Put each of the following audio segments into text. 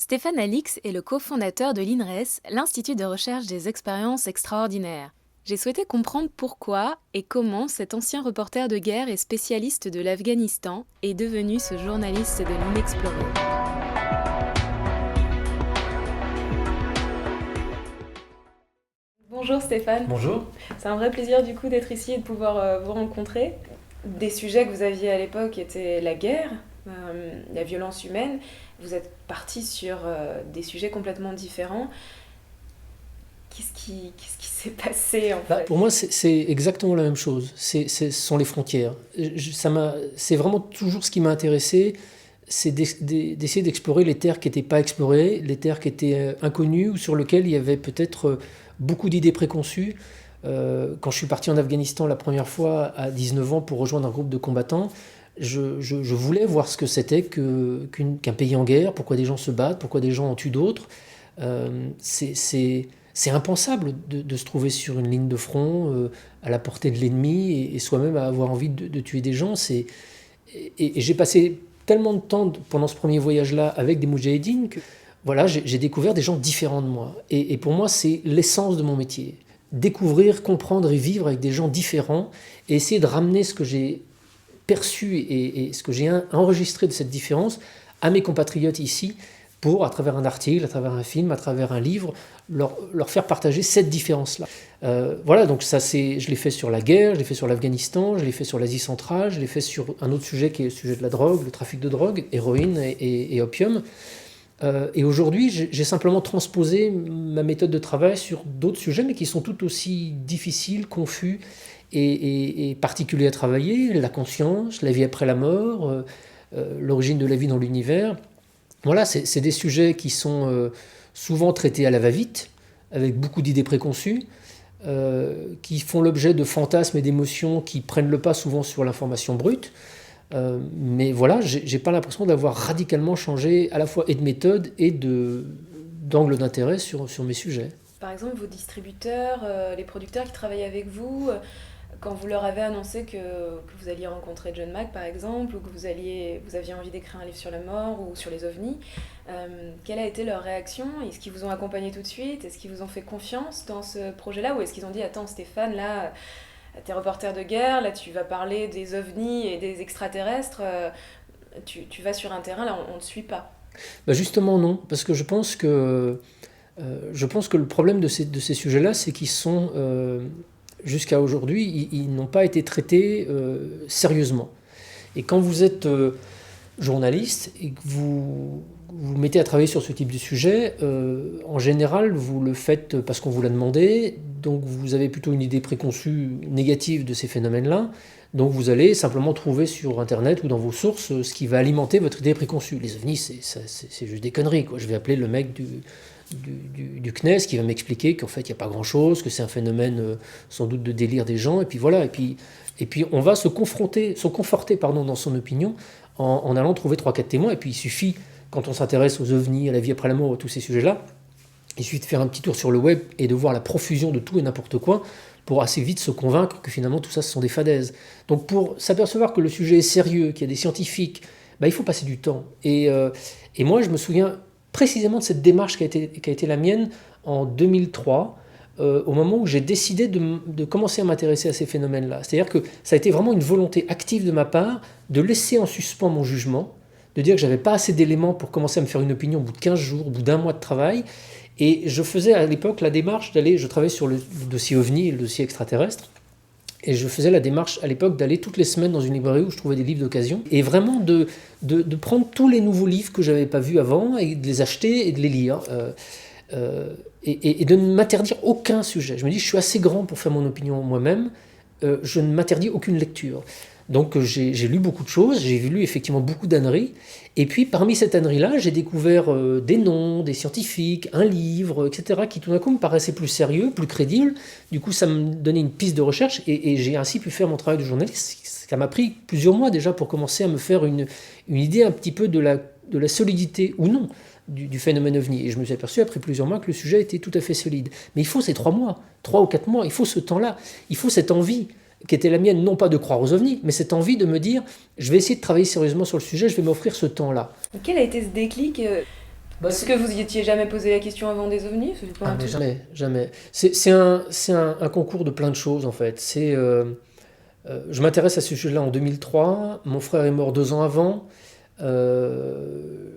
Stéphane Alix est le cofondateur de l'INRES, l'Institut de recherche des expériences extraordinaires. J'ai souhaité comprendre pourquoi et comment cet ancien reporter de guerre et spécialiste de l'Afghanistan est devenu ce journaliste de l'inexploré. Bonjour Stéphane. Bonjour. C'est un vrai plaisir du coup d'être ici et de pouvoir vous rencontrer. Des sujets que vous aviez à l'époque étaient la guerre, la violence humaine. Vous êtes parti sur des sujets complètement différents. Qu'est-ce qui s'est passé en fait? Pour moi, c'est exactement la même chose. Ce sont les frontières. C'est vraiment toujours ce qui m'a intéressé, c'est d'essayer d'explorer les terres qui n'étaient pas explorées, les terres qui étaient inconnues ou sur lesquelles il y avait peut-être beaucoup d'idées préconçues. Quand je suis parti en Afghanistan la première fois à 19 ans pour rejoindre un groupe de combattants, je voulais voir ce que c'était qu'un pays en guerre, pourquoi des gens se battent, pourquoi des gens en tuent d'autres. C'est impensable de se trouver sur une ligne de front à la portée de l'ennemi et soi-même à avoir envie de tuer des gens. Et j'ai passé tellement de temps pendant ce premier voyage-là avec des moudjahidines que voilà, j'ai découvert des gens différents de moi. Et pour moi, c'est l'essence de mon métier. Découvrir, comprendre et vivre avec des gens différents et essayer de ramener ce que j'ai perçu et ce que j'ai enregistré de cette différence à mes compatriotes ici pour, à travers un article, à travers un film, à travers un livre, leur faire partager cette différence-là. Voilà, donc ça, je l'ai fait sur la guerre, je l'ai fait sur l'Afghanistan, je l'ai fait sur l'Asie centrale, je l'ai fait sur un autre sujet qui est le sujet de la drogue, le trafic de drogue, héroïne et opium. Et aujourd'hui, j'ai simplement transposé ma méthode de travail sur d'autres sujets, mais qui sont tout aussi difficiles, confus et particuliers à travailler. La conscience, la vie après la mort, l'origine de la vie dans l'univers. Voilà, c'est des sujets qui sont souvent traités à la va-vite, avec beaucoup d'idées préconçues, qui font l'objet de fantasmes et d'émotions qui prennent le pas souvent sur l'information brute. Mais voilà, j'ai pas l'impression d'avoir radicalement changé à la fois et de méthode et d'angle d'intérêt sur mes sujets. Par exemple, vos distributeurs, les producteurs qui travaillent avec vous, quand vous leur avez annoncé que vous alliez rencontrer John Mack par exemple, ou que vous aviez envie d'écrire un livre sur la mort ou sur les ovnis, quelle a été leur réaction? Est-ce qu'ils vous ont accompagné tout de suite? Est-ce qu'ils vous ont fait confiance dans ce projet-là? Ou est-ce qu'ils ont dit, attends Stéphane, là, t'es reporter de guerre, là tu vas parler des ovnis et des extraterrestres, tu vas sur un terrain, là on ne te suit pas? Bah justement non, parce que je pense que le problème de ces sujets-là, c'est qu'ils sont, jusqu'à aujourd'hui, ils n'ont pas été traités sérieusement. Et quand vous êtes journaliste et que vous mettez à travailler sur ce type de sujet, en général, vous le faites parce qu'on vous l'a demandé, donc vous avez plutôt une idée préconçue négative de ces phénomènes-là, donc vous allez simplement trouver sur Internet ou dans vos sources ce qui va alimenter votre idée préconçue. Les ovnis, c'est juste des conneries, quoi. Je vais appeler le mec du CNES qui va m'expliquer qu'en fait il n'y a pas grand-chose, que c'est un phénomène sans doute de délire des gens, et puis voilà, et puis on va se conforter dans son opinion en allant trouver 3-4 témoins, et puis il suffit, quand on s'intéresse aux ovnis, à la vie après la mort, à tous ces sujets-là, il suffit de faire un petit tour sur le web et de voir la profusion de tout et n'importe quoi pour assez vite se convaincre que finalement tout ça ce sont des fadaises. Donc pour s'apercevoir que le sujet est sérieux, qu'il y a des scientifiques, il faut passer du temps. Et moi je me souviens précisément de cette démarche qui a été la mienne en 2003, au moment où j'ai décidé de commencer à m'intéresser à ces phénomènes-là. C'est-à-dire que ça a été vraiment une volonté active de ma part de laisser en suspens mon jugement, de dire que j'avais pas assez d'éléments pour commencer à me faire une opinion au bout de 15 jours, au bout d'un mois de travail. Et je faisais à l'époque la démarche je travaillais sur le dossier OVNI et le dossier extraterrestre, et je faisais la démarche à l'époque d'aller toutes les semaines dans une librairie où je trouvais des livres d'occasion, et vraiment de prendre tous les nouveaux livres que j'avais pas vus avant, et de les acheter et de les lire. Et de ne m'interdire aucun sujet. Je me dis, je suis assez grand pour faire mon opinion moi-même, je ne m'interdis aucune lecture. Donc j'ai lu beaucoup de choses, j'ai lu effectivement beaucoup d'âneries, et puis parmi cette ânerie-là, j'ai découvert des noms, des scientifiques, un livre, etc., qui tout d'un coup me paraissaient plus sérieux, plus crédibles. Du coup, ça me donnait une piste de recherche, et j'ai ainsi pu faire mon travail de journaliste. Ça m'a pris plusieurs mois déjà pour commencer à me faire une idée un petit peu de la solidité, ou non, du phénomène OVNI. Et je me suis aperçu après plusieurs mois que le sujet était tout à fait solide. Mais il faut ces 3 mois, 3 ou 4 mois, il faut ce temps-là, il faut cette envie qui était la mienne, non pas de croire aux ovnis, mais cette envie de me dire, je vais essayer de travailler sérieusement sur le sujet, je vais m'offrir ce temps-là. Quel a été ce déclic Est-ce que vous y étiez jamais posé la question avant des ovnis? C'est pas un Mais truc. jamais, jamais. C'est un concours de plein de choses en fait. Je m'intéresse à ce sujet-là en 2003. Mon frère est mort 2 ans avant. Euh,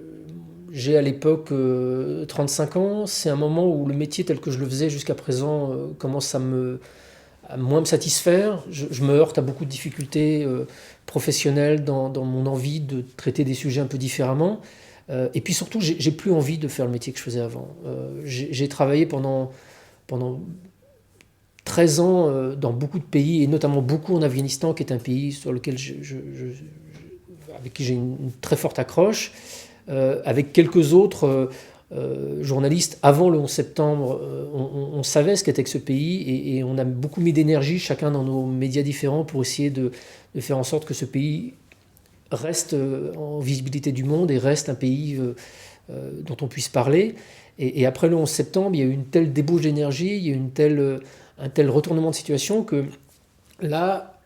j'ai à l'époque 35 ans. C'est un moment où le métier tel que je le faisais jusqu'à présent commence à moins me satisfaire. Je me heurte à beaucoup de difficultés professionnelles dans mon envie de traiter des sujets un peu différemment. Et puis surtout, j'ai plus envie de faire le métier que je faisais avant. J'ai travaillé pendant 13 ans dans beaucoup de pays, et notamment beaucoup en Afghanistan, qui est un pays sur lequel avec qui j'ai une très forte accroche, avec quelques autres journalistes. Avant le 11 septembre, on savait ce qu'était que ce pays, et on a beaucoup mis d'énergie, chacun dans nos médias différents, pour essayer de faire en sorte que ce pays reste en visibilité du monde et reste un pays dont on puisse parler. Et après le 11 septembre, il y a eu une telle débauche d'énergie, il y a eu un tel retournement de situation que là,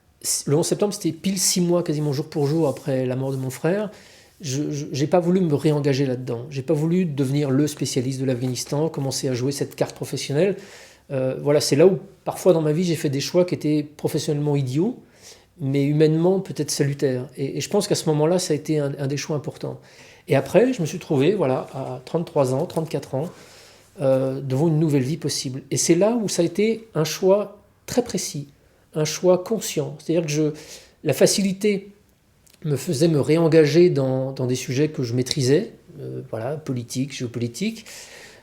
le 11 septembre, c'était pile 6 mois, quasiment jour pour jour, après la mort de mon frère. Je n'ai pas voulu me réengager là-dedans. J'ai pas voulu devenir le spécialiste de l'Afghanistan, commencer à jouer cette carte professionnelle. Voilà, c'est là où, parfois dans ma vie, j'ai fait des choix qui étaient professionnellement idiots, mais humainement peut-être salutaires. Et je pense qu'à ce moment-là, ça a été un des choix importants. Et après, je me suis trouvé, voilà, à 33 ans, 34 ans, devant une nouvelle vie possible. Et c'est là où ça a été un choix très précis, un choix conscient. C'est-à-dire que la facilité me faisait me réengager dans des sujets que je maîtrisais, voilà, politique, géopolitique.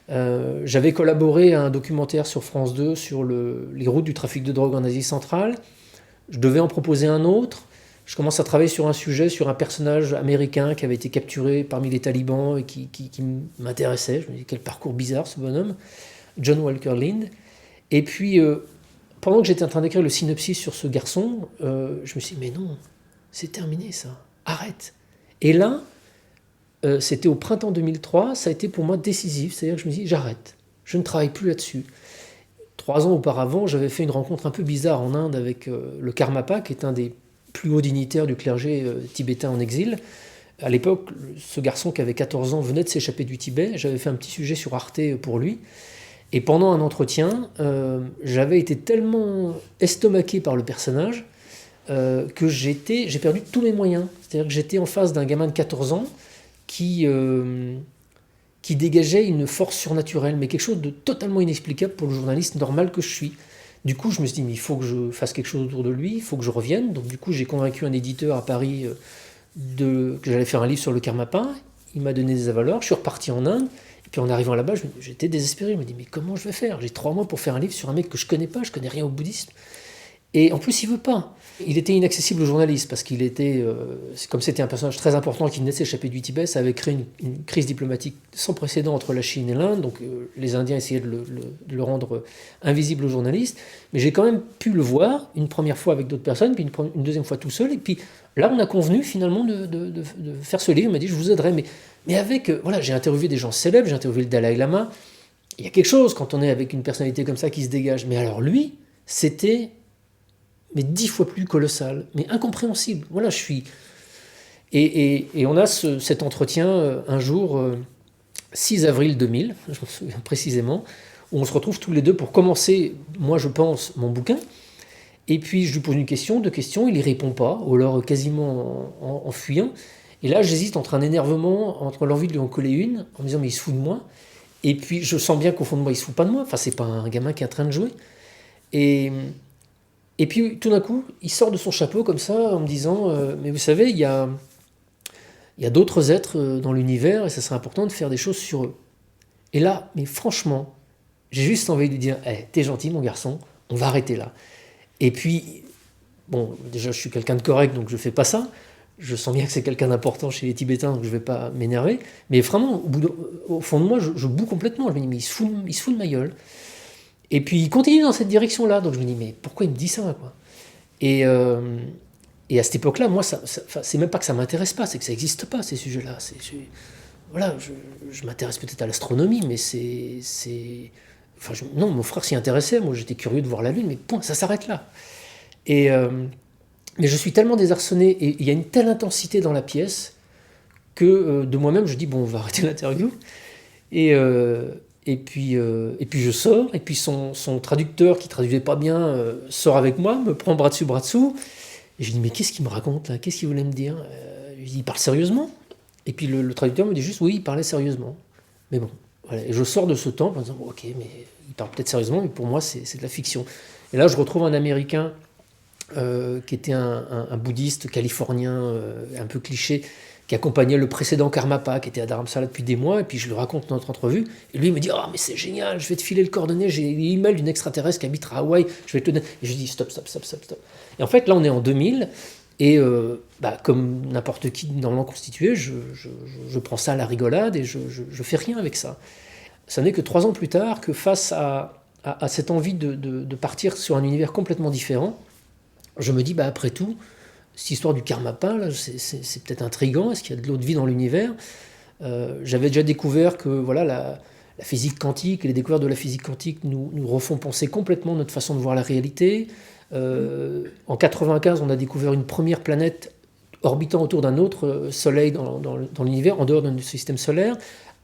J'avais collaboré à un documentaire sur France 2 sur les routes du trafic de drogue en Asie centrale. Je devais en proposer un autre. Je commence à travailler sur un sujet, sur un personnage américain qui avait été capturé parmi les talibans et qui m'intéressait. Je me dis, quel parcours bizarre ce bonhomme. John Walker Lind. Et puis, pendant que j'étais en train d'écrire le synopsis sur ce garçon, je me suis dit, mais non, c'est terminé ça, arrête. Et là, c'était au printemps 2003, ça a été pour moi décisif. C'est-à-dire que je me suis dit, j'arrête, je ne travaille plus là-dessus. 3 ans auparavant, j'avais fait une rencontre un peu bizarre en Inde avec le Karmapa, qui est un des plus hauts dignitaires du clergé tibétain en exil. À l'époque, ce garçon qui avait 14 ans venait de s'échapper du Tibet. J'avais fait un petit sujet sur Arte pour lui. Et pendant un entretien, j'avais été tellement estomaqué par le personnage que j'ai perdu tous mes moyens. C'est-à-dire que j'étais en face d'un gamin de 14 ans qui dégageait une force surnaturelle, mais quelque chose de totalement inexplicable pour le journaliste normal que je suis. Du coup, je me suis dit, mais il faut que je fasse quelque chose autour de lui, il faut que je revienne. Donc du coup, j'ai convaincu un éditeur à Paris que j'allais faire un livre sur le Karmapa. Il m'a donné des avaleurs, je suis reparti en Inde. Et puis en arrivant là-bas, j'étais désespéré. Je me dis, mais comment je vais faire? J'ai 3 mois pour faire un livre sur un mec que je connais pas, je connais rien au bouddhisme. Et en plus, il veut pas. Il était inaccessible aux journalistes parce qu'il était, comme c'était un personnage très important qui venait de s'échapper du Tibet, ça avait créé une crise diplomatique sans précédent entre la Chine et l'Inde. Donc les Indiens essayaient de le rendre invisible aux journalistes. Mais j'ai quand même pu le voir une première fois avec d'autres personnes, puis une deuxième fois tout seul. Et puis là, on a convenu finalement de faire ce livre. Il m'a dit, je vous aiderai. Mais avec, voilà, j'ai interviewé des gens célèbres, j'ai interviewé le Dalai Lama. Il y a quelque chose quand on est avec une personnalité comme ça qui se dégage. Mais alors lui, c'était mais 10 fois plus colossal, mais incompréhensible. Voilà, je suis... Et on a cet entretien un jour, 6 avril 2000, je me souviens précisément, où on se retrouve tous les deux pour commencer, moi je pense, mon bouquin. Et puis je lui pose une question, 2 questions, il y répond pas, ou alors quasiment en fuyant. Et là j'hésite entre un énervement, entre l'envie de lui en coller une, en me disant mais il se fout de moi. Et puis je sens bien qu'au fond de moi il se fout pas de moi, enfin c'est pas un gamin qui est en train de jouer. Et puis tout d'un coup, il sort de son chapeau comme ça en me disant mais vous savez, il y a d'autres êtres dans l'univers et ça serait important de faire des choses sur eux. Et là, mais franchement, j'ai juste envie de lui dire hey, t'es gentil mon garçon, on va arrêter là. Et puis, bon, déjà je suis quelqu'un de correct donc je fais pas ça. Je sens bien que c'est quelqu'un d'important chez les Tibétains donc je vais pas m'énerver. Mais vraiment, au fond de moi, je boue complètement. Je me dis mais il se fout de ma gueule. Et puis il continue dans cette direction-là, donc je me dis mais pourquoi il me dit ça quoi? Et à cette époque-là, moi, c'est même pas que ça m'intéresse pas, c'est que ça n'existe pas ces sujets-là. Voilà, je m'intéresse peut-être à l'astronomie, mais non, mon frère s'y intéressait, moi j'étais curieux de voir la Lune, mais point, ça s'arrête là. Mais je suis tellement désarçonné et il y a une telle intensité dans la pièce que de moi-même je dis bon, on va arrêter l'interview. Et puis je sors, et puis son traducteur, qui traduisait pas bien, sort avec moi, me prend bras dessous. Et je dis, mais qu'est-ce qu'il me raconte là? Qu'est-ce qu'il voulait me dire? Je dis, il parle sérieusement? Et puis le traducteur me dit juste, oui, il parlait sérieusement. Mais bon, voilà. Et je sors de ce temple en disant, bon, ok, mais il parle peut-être sérieusement, mais pour moi, c'est de la fiction. Et là, je retrouve un Américain qui était un bouddhiste californien, un peu cliché, qui accompagnait le précédent Karmapa, qui était à Dharamsala depuis des mois, et puis je lui raconte notre entrevue, et lui il me dit « Ah, mais c'est génial, je vais te filer le coordonnées, j'ai l'email d'une extraterrestre qui habite à Hawaï, je vais te donner... » Et je lui dis « Stop. » Et en fait, là, on est en 2000, et comme n'importe qui normalement constitué, je prends ça à la rigolade, et je fais rien avec ça. Ça n'est que 3 ans plus tard que face à cette envie de partir sur un univers complètement différent, je me dis, après tout, cette histoire du Karmapa, là, c'est peut-être intriguant. Est-ce qu'il y a de l'autre vie dans l'univers? J'avais déjà découvert que voilà, la physique quantique et les découvertes de la physique quantique nous refont penser complètement notre façon de voir la réalité. En 95, on a découvert une première planète orbitant autour d'un autre soleil dans l'univers, en dehors de notre système solaire.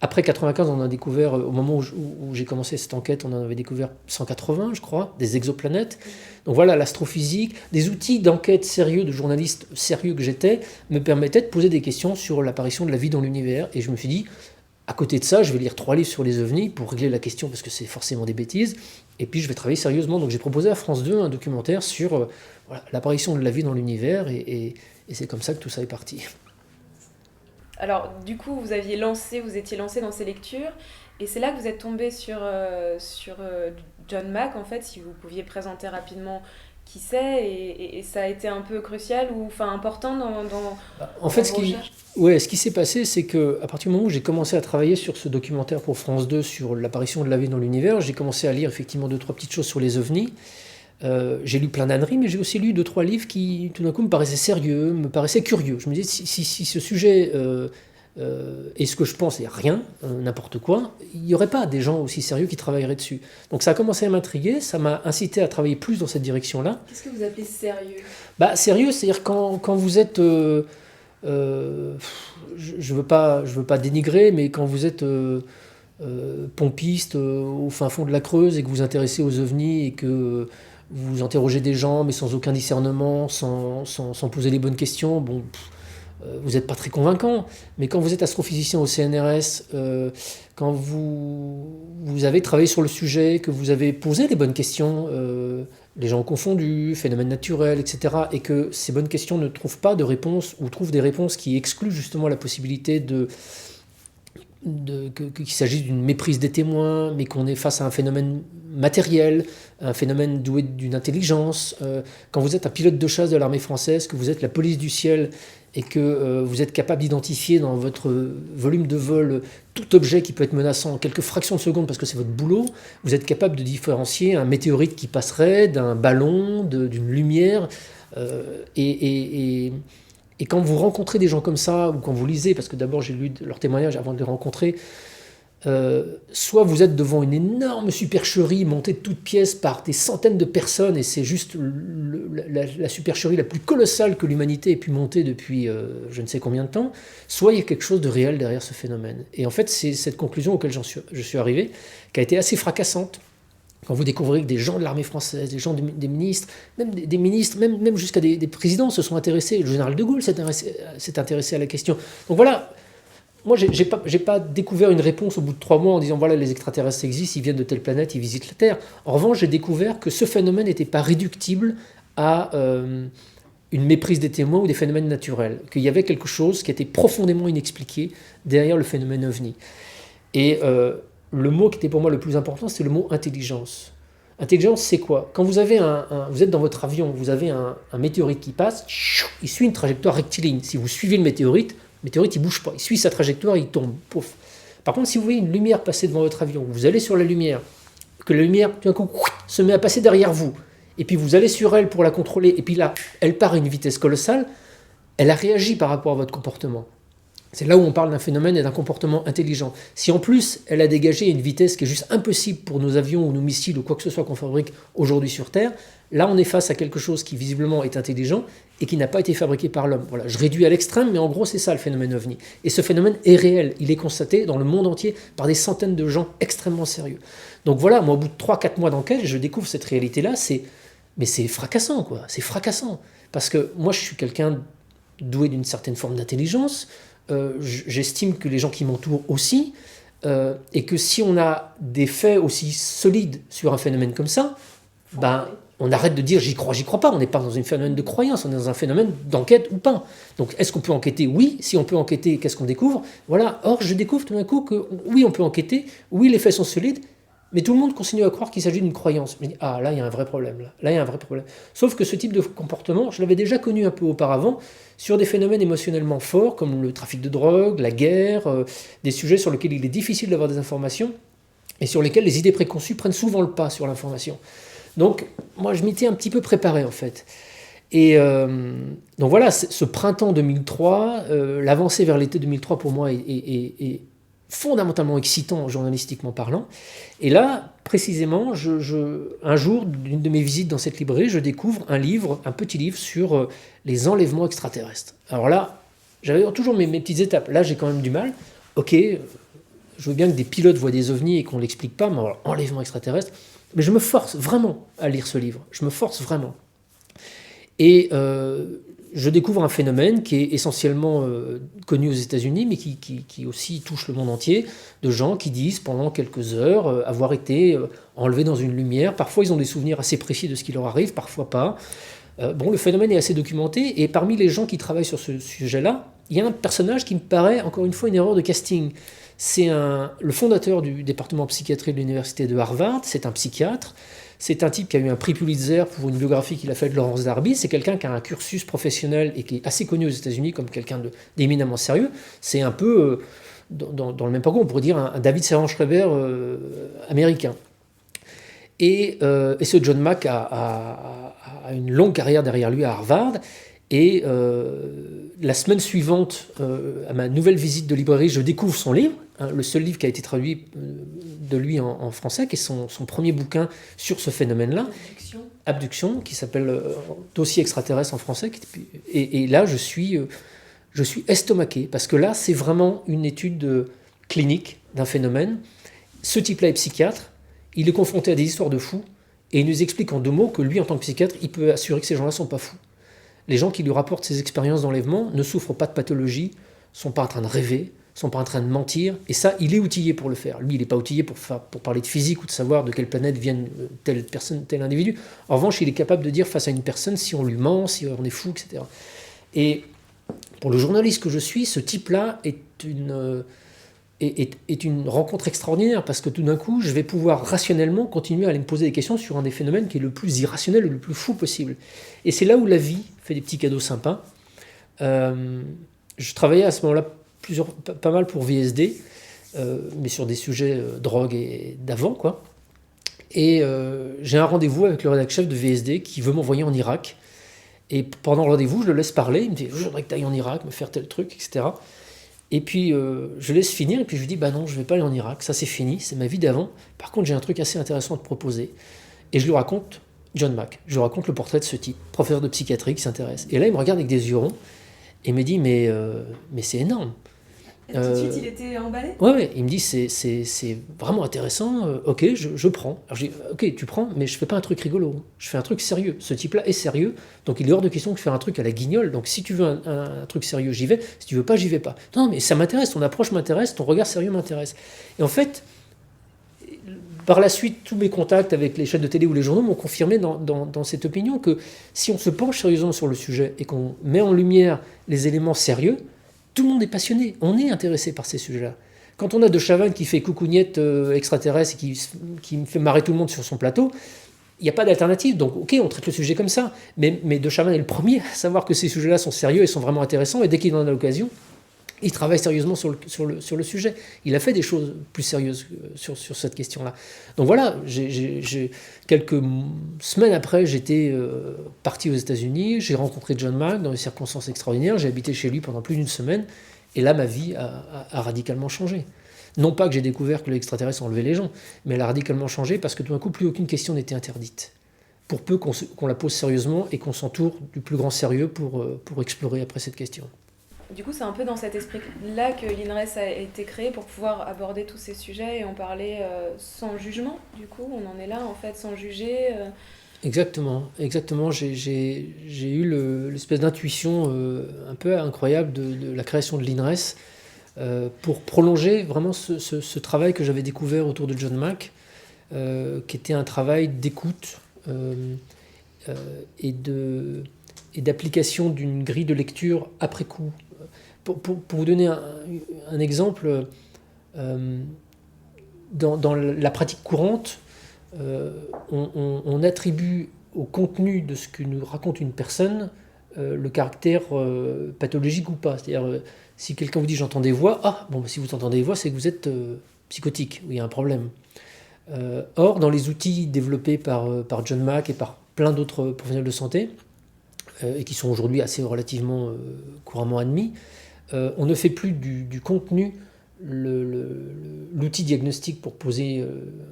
Après 95, on a découvert, au moment où j'ai commencé cette enquête, on en avait découvert 180, je crois, des exoplanètes. Donc voilà, l'astrophysique, des outils d'enquête sérieux, de journaliste sérieux que j'étais, me permettaient de poser des questions sur l'apparition de la vie dans l'univers. Et je me suis dit, à côté de ça, je vais lire 3 livres sur les ovnis pour régler la question, parce que c'est forcément des bêtises. Et puis je vais travailler sérieusement. Donc j'ai proposé à France 2 un documentaire sur voilà, l'apparition de la vie dans l'univers. Et c'est comme ça que tout ça est parti. Alors, du coup, vous étiez lancé dans ces lectures, et c'est là que vous êtes tombé sur John Mack, en fait, si vous pouviez présenter rapidement qui c'est, et ça a été un peu crucial ou important dans en fait, vos recherches. Ce qui s'est passé, c'est qu'à partir du moment où j'ai commencé à travailler sur ce documentaire pour France 2 sur l'apparition de la vie dans l'univers, j'ai commencé à lire effectivement 2-3 petites choses sur les ovnis. J'ai lu plein d'âneries, mais j'ai aussi lu 2-3 livres qui, tout d'un coup, me paraissaient sérieux, me paraissaient curieux. Je me disais, si ce sujet est ce que je pense, et rien, n'importe quoi, il n'y aurait pas des gens aussi sérieux qui travailleraient dessus. Donc ça a commencé à m'intriguer, ça m'a incité à travailler plus dans cette direction-là. Qu'est-ce que vous appelez sérieux? Sérieux, c'est-à-dire quand vous êtes... je veux pas dénigrer, mais quand vous êtes... pompiste au fin fond de la Creuse et que vous vous intéressez aux ovnis et que vous interrogez des gens mais sans aucun discernement, sans poser les bonnes questions, vous n'êtes pas très convaincant. Mais quand vous êtes astrophysicien au CNRS, quand vous avez travaillé sur le sujet, que vous avez posé les bonnes questions, les gens confondus, phénomènes naturels, etc., et que ces bonnes questions ne trouvent pas de réponse ou trouvent des réponses qui excluent justement la possibilité qu'il s'agisse d'une méprise des témoins, mais qu'on est face à un phénomène matériel, un phénomène doué d'une intelligence. Quand vous êtes un pilote de chasse de l'armée française, que vous êtes la police du ciel et que vous êtes capable d'identifier dans votre volume de vol tout objet qui peut être menaçant en quelques fractions de seconde parce que c'est votre boulot, vous êtes capable de différencier un météorite qui passerait d'un ballon, d'une lumière, et quand vous rencontrez des gens comme ça, ou quand vous lisez, parce que d'abord j'ai lu leurs témoignages avant de les rencontrer, soit vous êtes devant une énorme supercherie montée de toutes pièces par des centaines de personnes, et c'est juste la supercherie la plus colossale que l'humanité ait pu monter depuis je ne sais combien de temps, soit il y a quelque chose de réel derrière ce phénomène. Et en fait, c'est cette conclusion auquel je suis arrivé, qui a été assez fracassante. Quand vous découvrez que des gens de l'armée française, des gens des ministres, même des ministres, même jusqu'à des présidents se sont intéressés, le général de Gaulle s'est intéressé à la question. Donc voilà, moi j'ai pas découvert une réponse au bout de 3 mois en disant voilà, les extraterrestres existent, ils viennent de telle planète, ils visitent la Terre. En revanche, j'ai découvert que ce phénomène n'était pas réductible à une méprise des témoins ou des phénomènes naturels, qu'il y avait quelque chose qui était profondément inexpliqué derrière le phénomène ovni. Et le mot qui était pour moi le plus important, c'est le mot intelligence. Intelligence, c'est quoi? Quand vous avez vous êtes dans votre avion, vous avez un météorite qui passe, il suit une trajectoire rectiligne. Si vous suivez le météorite il bouge pas, il suit sa trajectoire, il tombe. Pouf. Par contre, si vous voyez une lumière passer devant votre avion, vous allez sur la lumière, que la lumière, tout d'un coup, se met à passer derrière vous, et puis vous allez sur elle pour la contrôler, et puis là, elle part à une vitesse colossale, elle a réagi par rapport à votre comportement. C'est là où on parle d'un phénomène et d'un comportement intelligent. Si en plus elle a dégagé une vitesse qui est juste impossible pour nos avions ou nos missiles ou quoi que ce soit qu'on fabrique aujourd'hui sur Terre, là on est face à quelque chose qui visiblement est intelligent et qui n'a pas été fabriqué par l'homme. Voilà, je réduis à l'extrême, mais en gros c'est ça le phénomène OVNI. Et ce phénomène est réel, il est constaté dans le monde entier par des centaines de gens extrêmement sérieux. Donc voilà, moi au bout de 3-4 mois d'enquête, je découvre cette réalité-là, mais c'est fracassant quoi, c'est fracassant. Parce que moi je suis quelqu'un doué d'une certaine forme d'intelligence, j'estime que les gens qui m'entourent aussi, et que si on a des faits aussi solides sur un phénomène comme ça, ben, on arrête de dire j'y crois pas, on n'est pas dans un phénomène de croyance, on est dans un phénomène d'enquête ou pas. Donc est-ce qu'on peut enquêter? Oui. Si on peut enquêter, qu'est-ce qu'on découvre? Voilà. Or, je découvre tout d'un coup que oui, on peut enquêter, oui, les faits sont solides, mais tout le monde continue à croire qu'il s'agit d'une croyance. Je me dis, ah là, il y a un vrai problème. Là, il y a un vrai problème. Sauf que ce type de comportement, je l'avais déjà connu un peu auparavant sur des phénomènes émotionnellement forts, comme le trafic de drogue, la guerre, des sujets sur lesquels il est difficile d'avoir des informations et sur lesquels les idées préconçues prennent souvent le pas sur l'information. Donc, moi, je m'étais un petit peu préparé, en fait. Et donc voilà, ce printemps 2003, l'avancée vers l'été 2003, pour moi, est fondamentalement excitant journalistiquement parlant. Et là, précisément, un jour, d'une de mes visites dans cette librairie, je découvre un petit livre sur les enlèvements extraterrestres. Alors là, j'avais toujours mes petites étapes. Là, j'ai quand même du mal. Ok, je veux bien que des pilotes voient des ovnis et qu'on ne l'explique pas, mais alors, enlèvement extraterrestre. Mais je me force vraiment à lire ce livre. Je me force vraiment. Et je découvre un phénomène qui est essentiellement connu aux États-Unis, mais qui aussi touche le monde entier, de gens qui disent pendant quelques heures avoir été enlevés dans une lumière. Parfois, ils ont des souvenirs assez précis de ce qui leur arrive, parfois pas. Le phénomène est assez documenté, et parmi les gens qui travaillent sur ce sujet-là, il y a un personnage qui me paraît, encore une fois, une erreur de casting. C'est le fondateur du département de psychiatrie de l'université de Harvard, c'est un psychiatre. C'est un type qui a eu un prix Pulitzer pour une biographie qu'il a faite de Laurence Darby. C'est quelqu'un qui a un cursus professionnel et qui est assez connu aux États-Unis comme quelqu'un d'éminemment sérieux. C'est un peu, dans le même parcours, on pourrait dire un David Servan-Schreiber américain. Et ce John Mack a une longue carrière derrière lui à Harvard. Et la semaine suivante, à ma nouvelle visite de librairie, je découvre son livre, le seul livre qui a été traduit de lui en français, qui est son premier bouquin sur ce phénomène-là. Abduction, qui s'appelle Dossier extraterrestre en français. Et là, je suis estomaqué, parce que là, c'est vraiment une étude clinique d'un phénomène. Ce type-là est psychiatre, il est confronté à des histoires de fous, et il nous explique en 2 mots que lui, en tant que psychiatre, il peut assurer que ces gens-là ne sont pas fous. Les gens qui lui rapportent ces expériences d'enlèvement ne souffrent pas de pathologie, ne sont pas en train de rêver, ne sont pas en train de mentir, et ça, il est outillé pour le faire. Lui, il n'est pas outillé pour parler de physique ou de savoir de quelle planète viennent telle personne, tel individu. En revanche, il est capable de dire face à une personne si on lui ment, si on est fou, etc. Et pour le journaliste que je suis, ce type-là est une rencontre extraordinaire, parce que tout d'un coup, je vais pouvoir rationnellement continuer à aller me poser des questions sur un des phénomènes qui est le plus irrationnel, le plus fou possible. Et c'est là où la vie fait des petits cadeaux sympas. Je travaillais à ce moment-là pas mal pour VSD, mais sur des sujets drogue et d'avant, quoi. Et j'ai un rendez-vous avec le rédacteur chef de VSD qui veut m'envoyer en Irak. Et pendant le rendez-vous, je le laisse parler. Il me dit « Je voudrais que tu ailles en Irak, me faire tel truc, etc. » Et puis, je laisse finir, et puis je lui dis « Bah non, je ne vais pas aller en Irak, ça c'est fini, c'est ma vie d'avant. Par contre, j'ai un truc assez intéressant à te proposer. » Et je lui raconte John Mack. Je lui raconte le portrait de ce type, professeur de psychiatrie qui s'intéresse. Et là, il me regarde avec des yeux ronds, et me dit « Mais c'est énorme. » Et tout de suite, il était emballé? Ouais, il me dit c'est vraiment intéressant, ok, je prends. Alors je dis ok, tu prends, mais je fais pas un truc rigolo, je fais un truc sérieux. Ce type-là est sérieux, donc il est hors de question de faire un truc à la guignole. Donc si tu veux un truc sérieux, j'y vais. Si tu veux pas, j'y vais pas. Non, mais ça m'intéresse, ton approche m'intéresse, ton regard sérieux m'intéresse. Et en fait, par la suite, tous mes contacts avec les chaînes de télé ou les journaux m'ont confirmé dans cette opinion que si on se penche sérieusement sur le sujet et qu'on met en lumière les éléments sérieux, tout le monde est passionné, on est intéressé par ces sujets-là. Quand on a De Chavannes qui fait coucougnette extraterrestre et qui me fait marrer tout le monde sur son plateau, il n'y a pas d'alternative. Donc ok, on traite le sujet comme ça, mais De Chavannes est le premier à savoir que ces sujets-là sont sérieux et sont vraiment intéressants, et dès qu'il en a l'occasion, il travaille sérieusement sur le sujet. Il a fait des choses plus sérieuses sur cette question-là. Donc voilà, quelques semaines après, j'étais parti aux États-Unis, j'ai rencontré John Mack dans des circonstances extraordinaires, j'ai habité chez lui pendant plus d'1 semaine, Et là, ma vie a radicalement changé. Non pas que j'ai découvert que l'extraterrestre enlevait les gens, mais elle a radicalement changé parce que tout d'un coup, plus aucune question n'était interdite. Pour peu qu'on la pose sérieusement et qu'on s'entoure du plus grand sérieux pour explorer après cette question. Du coup, c'est un peu dans cet esprit-là que l'INRES a été créé pour pouvoir aborder tous ces sujets et en parler sans jugement. Du coup, on en est là, en fait, sans juger. Exactement. J'ai eu l'espèce d'intuition un peu incroyable de la création de l'INRES pour prolonger vraiment ce travail que j'avais découvert autour de John Mack, qui était un travail d'écoute et d'application d'une grille de lecture après coup. Pour vous donner un exemple, dans la pratique courante, on attribue au contenu de ce que nous raconte une personne le caractère pathologique ou pas. C'est-à-dire, si quelqu'un vous dit j'entends des voix, si vous entendez des voix, c'est que vous êtes psychotique, ou il y a un problème. Or, dans les outils développés par John Mack et par plein d'autres professionnels de santé, et qui sont aujourd'hui assez relativement couramment admis, on ne fait plus du contenu l'outil diagnostique pour poser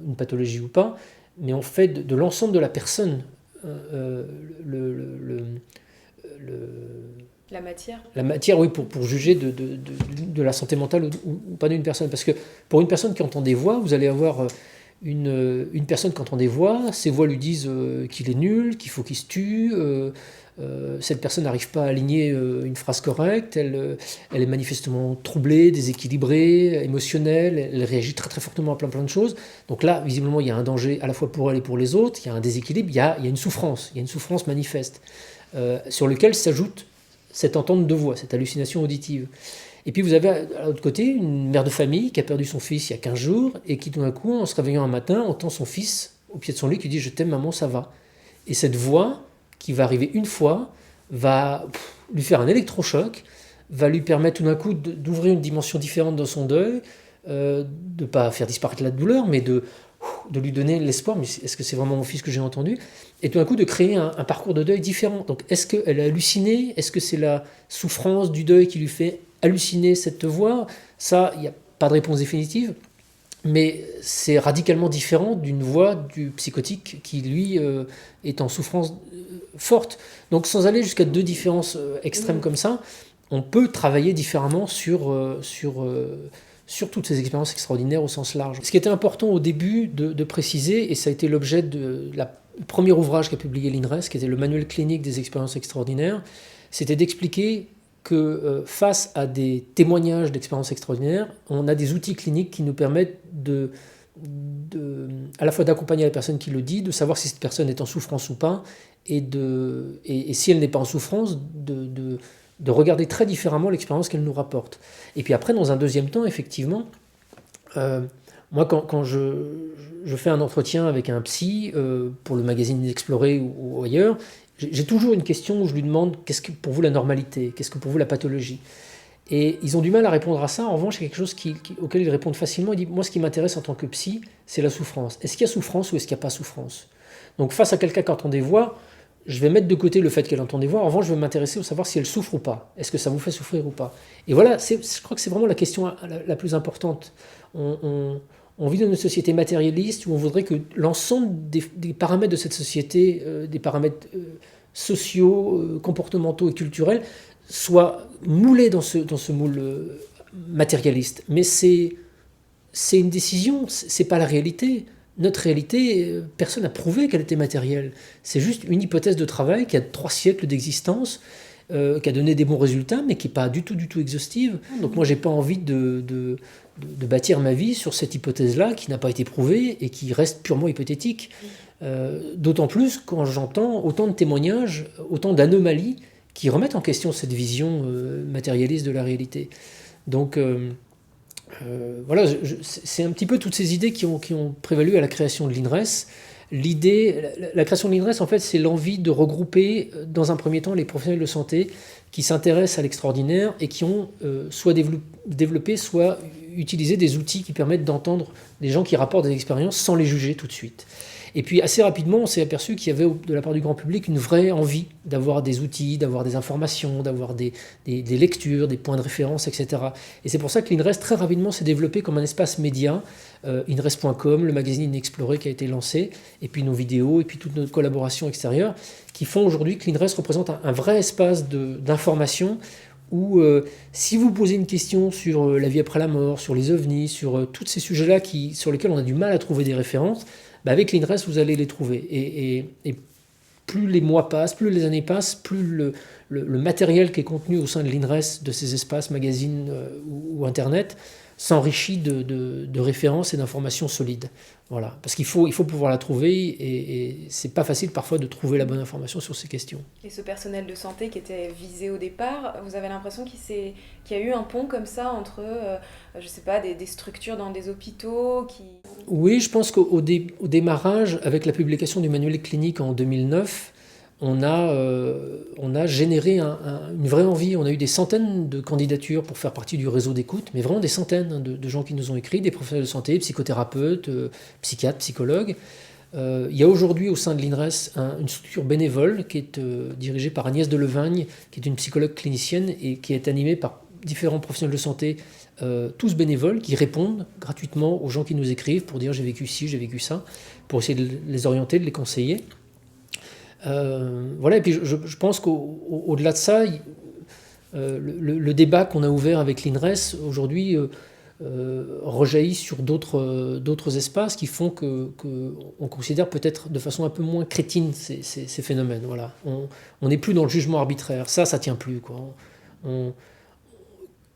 une pathologie ou pas, mais on fait de l'ensemble de la personne la matière. La matière, oui, pour juger de la santé mentale ou pas d'une personne. Parce que pour une personne qui entend des voix, vous allez avoir une personne qui entend des voix, ces voix lui disent qu'il est nul, qu'il faut qu'il se tue, cette personne n'arrive pas à aligner une phrase correcte, elle est manifestement troublée, déséquilibrée, émotionnelle, elle réagit très très fortement à plein de choses. Donc là, visiblement, il y a un danger à la fois pour elle et pour les autres, il y a un déséquilibre, il y a une souffrance manifeste, sur lequel s'ajoute cette entente de voix, cette hallucination auditive. Et puis vous avez à l'autre côté une mère de famille qui a perdu son fils il y a 15 jours et qui tout d'un coup, en se réveillant un matin, entend son fils au pied de son lit qui dit « Je t'aime maman, ça va ». Et cette voix qui va arriver une fois va lui faire un électrochoc, va lui permettre tout d'un coup d'ouvrir une dimension différente dans son deuil, de ne pas faire disparaître la douleur, mais de lui donner l'espoir, mais est-ce que c'est vraiment mon fils que j'ai entendu? Et tout d'un coup de créer un parcours de deuil différent. Donc est-ce qu'elle a halluciné? Est-ce que c'est la souffrance du deuil qui lui fait halluciner cette voix? Ça, il n'y a pas de réponse définitive, mais c'est radicalement différent d'une voix du psychotique qui, lui, est en souffrance forte. Donc sans aller jusqu'à deux différences extrêmes comme ça, on peut travailler différemment sur toutes ces expériences extraordinaires au sens large. Ce qui était important au début de préciser, et ça a été l'objet de la premier ouvrage qu'a publié l'INRES, qui était le manuel clinique des expériences extraordinaires, c'était d'expliquer que face à des témoignages d'expériences extraordinaires, on a des outils cliniques qui nous permettent à la fois d'accompagner la personne qui le dit, de savoir si cette personne est en souffrance ou pas, et si elle n'est pas en souffrance, de regarder très différemment l'expérience qu'elle nous rapporte. Et puis après, dans un deuxième temps, effectivement, moi, quand je fais un entretien avec un psy, pour le magazine Explorer ou ailleurs, j'ai toujours une question où je lui demande « Qu'est-ce que pour vous la normalité? Qu'est-ce que pour vous la pathologie ?» Et ils ont du mal à répondre à ça. En revanche, il y a quelque chose auquel ils répondent facilement. Ils disent « Moi, ce qui m'intéresse en tant que psy, c'est la souffrance. Est-ce qu'il y a souffrance ou est-ce qu'il n'y a pas souffrance ?» Donc face à quelqu'un qui entend des voix, je vais mettre de côté le fait qu'elle entend des voix. En revanche, je vais m'intéresser à savoir si elle souffre ou pas. Est-ce que ça vous fait souffrir ou pas? Et voilà, je crois que c'est vraiment la question la plus importante. On vit dans une société matérialiste où on voudrait que l'ensemble des paramètres de cette société, des paramètres sociaux, comportementaux et culturels, soient moulés dans ce moule matérialiste. Mais c'est une décision, c'est pas la réalité. Notre réalité, personne n'a prouvé qu'elle était matérielle. C'est juste une hypothèse de travail qui a 3 siècles d'existence, qui a donné des bons résultats, mais qui n'est pas du tout exhaustive. Donc moi, j'ai pas envie de bâtir ma vie sur cette hypothèse-là, qui n'a pas été prouvée et qui reste purement hypothétique. D'autant plus quand j'entends autant de témoignages, autant d'anomalies qui remettent en question cette vision matérialiste de la réalité. Donc voilà, c'est un petit peu toutes ces idées qui ont prévalu à la création de l'INRES. La création de l'INRES, en fait, c'est l'envie de regrouper, dans un premier temps, les professionnels de santé qui s'intéressent à l'extraordinaire et qui ont soit développé, soit utilisé des outils qui permettent d'entendre des gens qui rapportent des expériences sans les juger tout de suite. Et puis assez rapidement, on s'est aperçu qu'il y avait de la part du grand public une vraie envie d'avoir des outils, d'avoir des informations, d'avoir des lectures, des points de référence, etc. Et c'est pour ça que l'INRES très rapidement s'est développé comme un espace média, INRES.com, le magazine Inexploré qui a été lancé, et puis nos vidéos, et puis toutes nos collaborations extérieures, qui font aujourd'hui que l'INRES représente un vrai espace d'information où si vous posez une question sur la vie après la mort, sur les ovnis, sur tous ces sujets-là sur lesquels on a du mal à trouver des références, bah avec l'INRES, vous allez les trouver. Et plus les mois passent, plus les années passent, plus le matériel qui est contenu au sein de l'INRES, de ces espaces, magazines ou Internet, s'enrichit de références et d'informations solides. Voilà. Parce qu'il faut pouvoir la trouver et c'est pas facile parfois de trouver la bonne information sur ces questions. Et ce personnel de santé qui était visé au départ, vous avez l'impression qu'il y a eu un pont comme ça entre, je sais pas, des structures dans des hôpitaux qui... Oui, je pense qu'au démarrage, avec la publication du manuel clinique en 2009, on a généré une vraie envie. On a eu des centaines de candidatures pour faire partie du réseau d'écoute, mais vraiment des centaines de gens qui nous ont écrit, des professionnels de santé, psychothérapeutes, psychiatres, psychologues. Il y a aujourd'hui au sein de l'INRES une structure bénévole qui est dirigée par Agnès Delevagne, qui est une psychologue clinicienne et qui est animée par différents professionnels de santé, tous bénévoles, qui répondent gratuitement aux gens qui nous écrivent pour dire j'ai vécu ci, j'ai vécu ça, pour essayer de les orienter, de les conseiller. Voilà, et puis je pense qu'au-delà de ça, le débat qu'on a ouvert avec l'INRES aujourd'hui rejaillit sur d'autres espaces qui font qu'on considère peut-être de façon un peu moins crétine ces phénomènes. Voilà. On n'est plus dans le jugement arbitraire, ça tient plus, quoi.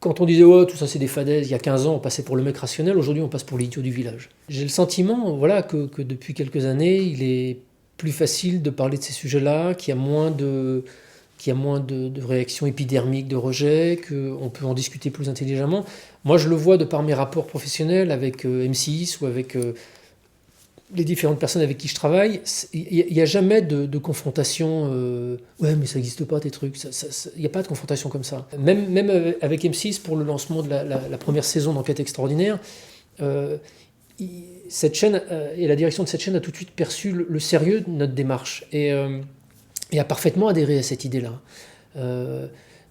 Quand on disait tout ça c'est des fadaises, il y a 15 ans on passait pour le mec rationnel, aujourd'hui on passe pour l'idiot du village. J'ai le sentiment que depuis quelques années il est plus facile de parler de ces sujets-là, qu'il y a moins de réactions épidermiques, de rejet, qu'on peut en discuter plus intelligemment. Moi, je le vois de par mes rapports professionnels avec M6 ou avec les différentes personnes avec qui je travaille. Il n'y a jamais de confrontation. Ouais, mais ça n'existe pas, tes trucs. Il n'y a pas de confrontation comme ça. Même avec M6, pour le lancement de la première saison d'Enquête extraordinaire, cette chaîne et la direction de cette chaîne a tout de suite perçu le sérieux de notre démarche et a parfaitement adhéré à cette idée-là.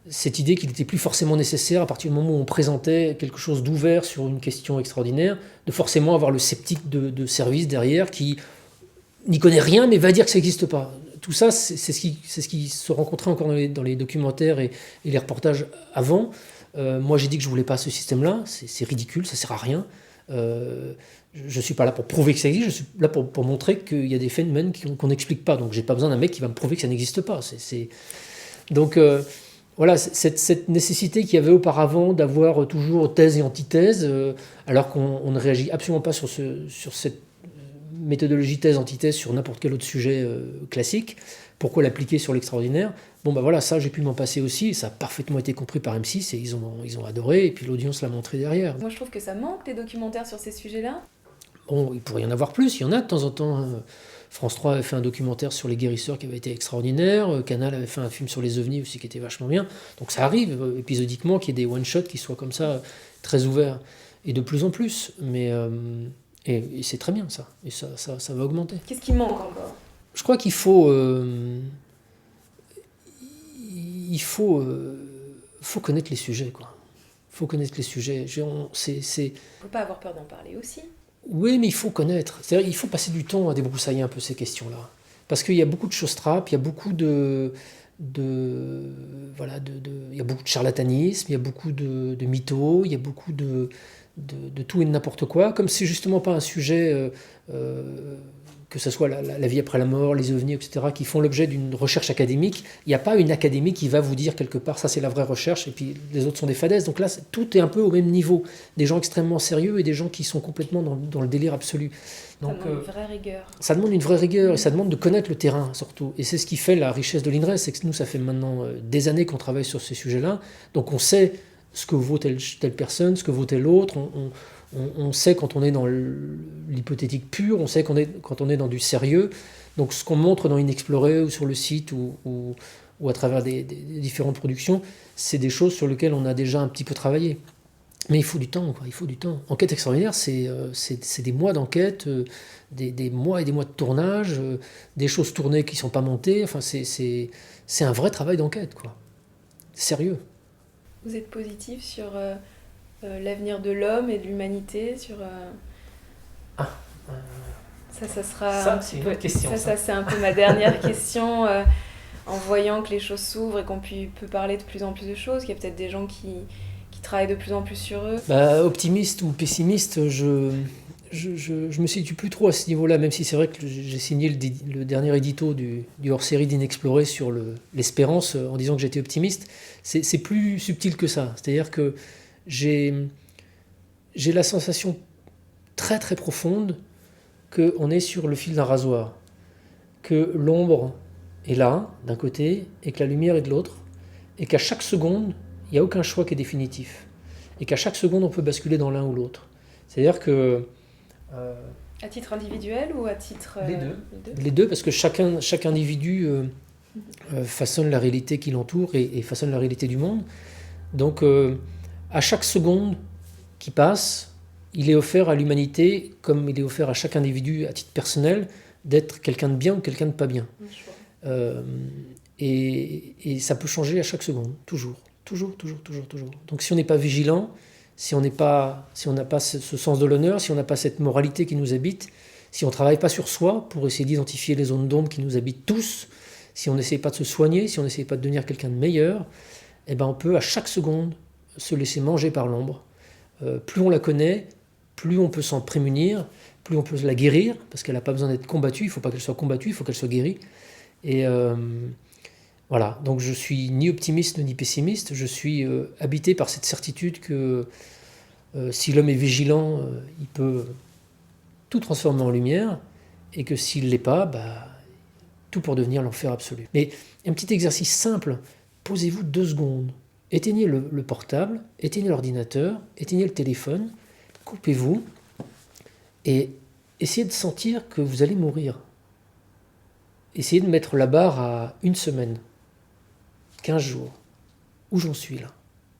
Cette idée qu'il n'était plus forcément nécessaire, à partir du moment où on présentait quelque chose d'ouvert sur une question extraordinaire, de forcément avoir le sceptique de service derrière qui n'y connaît rien mais va dire que ça n'existe pas. Tout ça, c'est ce qui se rencontrait encore dans les documentaires et les reportages avant. Moi, j'ai dit que je ne voulais pas ce système-là. C'est ridicule, ça ne sert à rien. Je ne suis pas là pour prouver que ça existe, je suis là pour montrer qu'il y a des phénomènes qu'on n'explique pas. Donc, je n'ai pas besoin d'un mec qui va me prouver que ça n'existe pas. Donc, voilà, cette nécessité qu'il y avait auparavant d'avoir toujours thèse et antithèse, alors qu'on ne réagit absolument pas sur cette méthodologie thèse-antithèse sur n'importe quel autre sujet classique, pourquoi l'appliquer sur l'extraordinaire? Bon, voilà, ça, j'ai pu m'en passer aussi, et ça a parfaitement été compris par M6, et ils ont adoré, et puis l'audience l'a montré derrière. Moi, je trouve que ça manque, des documentaires sur ces sujets-là. Bon, il pourrait y en avoir plus, il y en a de temps en temps. France 3 avait fait un documentaire sur les guérisseurs qui avait été extraordinaire, Canal avait fait un film sur les ovnis aussi qui était vachement bien. Donc ça arrive épisodiquement qu'il y ait des one-shots qui soient comme ça, très ouverts, et de plus en plus. Mais et c'est très bien ça, et ça va augmenter. Qu'est-ce qui manque encore? Je crois qu'il faut connaître les sujets, quoi. Il faut connaître les sujets. On ne peut pas avoir peur d'en parler aussi. Oui, mais il faut connaître. C'est-à-dire, il faut passer du temps à débroussailler un peu ces questions-là. Parce qu'il y a beaucoup de choses trappes, il y a beaucoup il y a beaucoup de charlatanisme, il y a beaucoup de mythos, il y a beaucoup de tout et de n'importe quoi. Comme c'est justement pas un sujet, que ce soit la vie après la mort, les ovnis, etc., qui font l'objet d'une recherche académique, il n'y a pas une académie qui va vous dire quelque part, ça c'est la vraie recherche, et puis les autres sont des fadaises. Donc là, tout est un peu au même niveau. Des gens extrêmement sérieux et des gens qui sont complètement dans le délire absolu. Donc, ça demande une vraie rigueur. Ça demande une vraie rigueur, et ça demande de connaître le terrain, surtout. Et c'est ce qui fait la richesse de l'INRES, c'est que nous, ça fait maintenant des années qu'on travaille sur ces sujets-là. Donc on sait ce que vaut telle personne, ce que vaut telle autre. On sait quand on est dans l'hypothétique pure, on sait quand on est dans du sérieux. Donc ce qu'on montre dans Inexploré ou sur le site ou à travers des différentes productions, c'est des choses sur lesquelles on a déjà un petit peu travaillé. Mais il faut du temps, quoi, il faut du temps. Enquête extraordinaire, c'est des mois d'enquête, des mois et des mois de tournage, des choses tournées qui ne sont pas montées. Enfin, c'est un vrai travail d'enquête, quoi. Sérieux. Vous êtes positif sur l'avenir de l'homme et de l'humanité, sur... Ah, ça sera ça, un c'est petit une peu... autre question, ça. Ça, c'est un peu ma dernière question. En voyant que les choses s'ouvrent et qu'on peut parler de plus en plus de choses, qu'il y a peut-être des gens qui travaillent de plus en plus sur eux. Bah, optimiste ou pessimiste, je me situe plus trop à ce niveau-là, même si c'est vrai que j'ai signé le dernier édito du hors-série d'Inexploré sur l'espérance en disant que j'étais optimiste. C'est plus subtil que ça. C'est-à-dire que j'ai la sensation très très profonde qu'on est sur le fil d'un rasoir, que l'ombre est là, d'un côté, et que la lumière est de l'autre, et qu'à chaque seconde, il n'y a aucun choix qui est définitif, et qu'à chaque seconde, on peut basculer dans l'un ou l'autre. C'est-à-dire que... À titre individuel ou à titre... les deux. Les deux, parce que chaque individu façonne la réalité qui l'entoure et façonne la réalité du monde. Donc, à chaque seconde qui passe, il est offert à l'humanité, comme il est offert à chaque individu à titre personnel, d'être quelqu'un de bien ou quelqu'un de pas bien. Et ça peut changer à chaque seconde, toujours. Toujours, toujours, toujours, toujours. Donc si on n'est pas vigilant, si on n'a pas ce sens de l'honneur, si on n'a pas cette moralité qui nous habite, si on ne travaille pas sur soi pour essayer d'identifier les zones d'ombre qui nous habitent tous, si on n'essaye pas de se soigner, si on n'essaye pas de devenir quelqu'un de meilleur, eh ben on peut à chaque seconde se laisser manger par l'ombre. Plus on la connaît, plus on peut s'en prémunir, plus on peut la guérir, parce qu'elle n'a pas besoin d'être combattue, il ne faut pas qu'elle soit combattue, il faut qu'elle soit guérie. Et voilà, donc je suis ni optimiste ni pessimiste, je suis habité par cette certitude que si l'homme est vigilant, il peut tout transformer en lumière, et que s'il ne l'est pas, bah, tout pour devenir l'enfer absolu. Mais un petit exercice simple, posez-vous 2 secondes, éteignez le portable, éteignez l'ordinateur, éteignez le téléphone, coupez-vous, et essayez de sentir que vous allez mourir. Essayez de mettre la barre à 1 semaine, 15 jours. Où j'en suis là?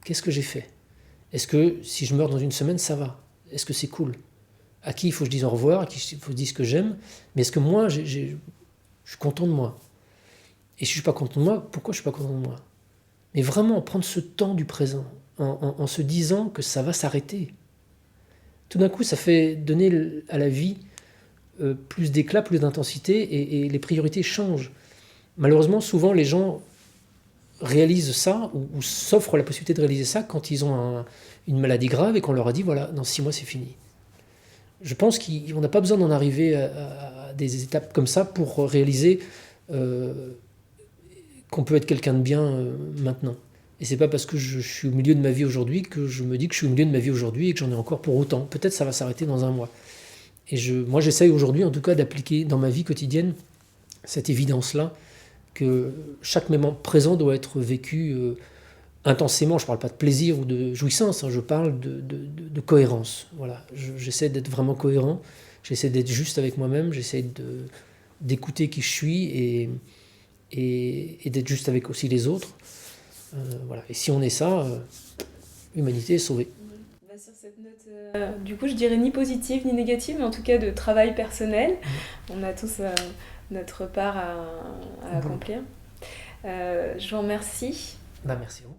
Qu'est-ce que j'ai fait? Est-ce que si je meurs dans 1 semaine, ça va? Est-ce que c'est cool? À qui il faut que je dise au revoir? À qui il faut que je dise ce que j'aime? Mais est-ce que moi, je suis content de moi? Et si je ne suis pas content de moi, pourquoi je ne suis pas content de moi? Mais vraiment, prendre ce temps du présent, en se disant que ça va s'arrêter. Tout d'un coup, ça fait donner à la vie plus d'éclat, plus d'intensité, et les priorités changent. Malheureusement, souvent, les gens réalisent ça, ou s'offrent la possibilité de réaliser ça quand ils ont une maladie grave et qu'on leur a dit, voilà, dans 6 mois, c'est fini. Je pense qu'on n'a pas besoin d'en arriver à des étapes comme ça pour réaliser qu'on peut être quelqu'un de bien maintenant. Et c'est pas parce que je suis au milieu de ma vie aujourd'hui que je me dis que je suis au milieu de ma vie aujourd'hui et que j'en ai encore pour autant. Peut-être ça va s'arrêter dans 1 mois. Et moi, j'essaye aujourd'hui, en tout cas, d'appliquer dans ma vie quotidienne cette évidence-là, que chaque moment présent doit être vécu intensément. Je ne parle pas de plaisir ou de jouissance, hein, je parle de cohérence. Voilà. J'essaie d'être vraiment cohérent, j'essaie d'être juste avec moi-même, j'essaie d'écouter qui je suis et d'être juste avec aussi les autres. Voilà. Et si on est ça, l'humanité est sauvée. Sur cette note, du coup, je dirais ni positive ni négative, mais en tout cas de travail personnel. On a tous notre part à accomplir. Je vous remercie. Merci à vous.